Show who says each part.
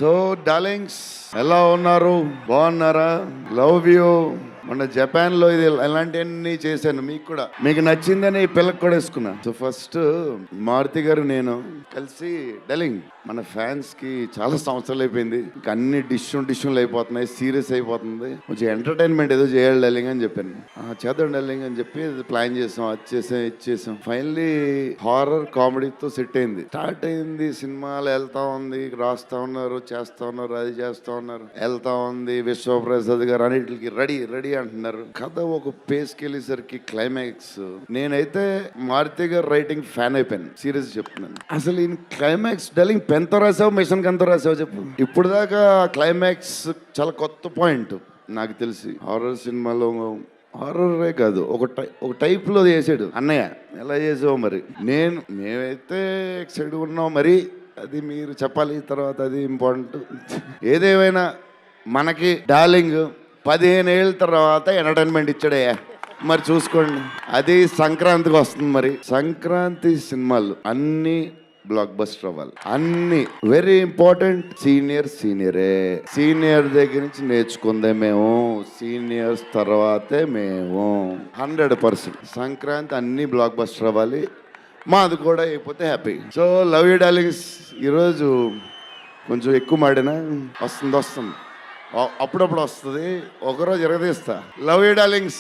Speaker 1: So darlings ఎలా ఉన్నారు? బాగున్నారా? Love you. మొన్న జపాన్ లో ఇది ఇలాంటివన్నీ చేశాను. మీకు కూడా మీకు నచ్చిందని ఈ పిల్లకి కూడా వేసుకున్నా. సో ఫస్ట్ మారుతి గారు నేను కలిసి డార్లింగ్ మన ఫ్యాన్స్ కి చాలా సంవత్సరాలు అయిపోయింది, ఇంకా అన్ని డిష్యూలు అయిపోతున్నాయి, సీరియస్ అయిపోతుంది, కొంచెం ఎంటర్టైన్మెంట్ ఏదో చేయాలి డార్లింగ్ అని చెప్పాను. చేద్దాం డార్లింగ్ అని చెప్పి ప్లాన్ చేసాం, అది చేసాం, ఇది చేసాం. ఫైనలీ హారర్ కామెడీతో సెట్ అయింది, స్టార్ట్ అయింది. సినిమాలు వెళ్తా ఉంది, రాస్తా ఉన్నారు, చేస్తా ఉన్నారు, అది చేస్తా ఉన్నారు, వెళ్తా ఉంది. విశ్వప్రసాద్ గారు అన్నిటికి రెడీ రెడీ అంటున్నారు. కథ ఒక పేస్కి వెళ్ళేసరికి క్లైమాక్స్, నేనైతే మారుతి గారు రైటింగ్ ఫ్యాన్ అయిపోయాను. సీరియస్ చెప్తున్నాను. అసలు ఈ క్లైమాక్స్ డార్లింగ్ పెన్తో రాసావు, మిషన్ ఎంతో రాసావు చెప్పు. ఇప్పుడు దాకా క్లైమాక్స్ చాలా కొత్త పాయింట్ నాకు తెలిసి. హారర్ సినిమాలో హారరే కాదు, ఒక టైప్లో చేసాడు అన్నయ్య. ఎలా చేసావు మరి? మేమైతే ఎక్సైడ్ ఉన్నాం, మరి అది మీరు చెప్పాలి తర్వాత, అది ఇంపార్టెంట్. ఏదేమైనా మనకి డార్లింగ్ 15 ఏళ్ళ తర్వాత ఎంటర్టైన్మెంట్ ఇచ్చాడే, మరి చూసుకోండి. అది సంక్రాంతికి వస్తుంది. మరి సంక్రాంతి సినిమాలు అన్నీ బ్లాక్ బస్టర్ అవ్వాలి. అన్ని వెరీ ఇంపార్టెంట్. సీనియరే, సీనియర్ దగ్గర నుంచి నేర్చుకుందే మేము, సీనియర్స్ తర్వాతే మేము. 100% సంక్రాంతి అన్ని బ్లాక్ బస్టర్ అవ్వాలి. మాది కూడా అయిపోతే happy. So love you darlings. ఈరోజు కొంచెం ఎక్కువ మాడినా వస్తుంది, అప్పుడప్పుడు వస్తుంది, ఒకరోజు ఎరగదీస్తా. Love you darlings.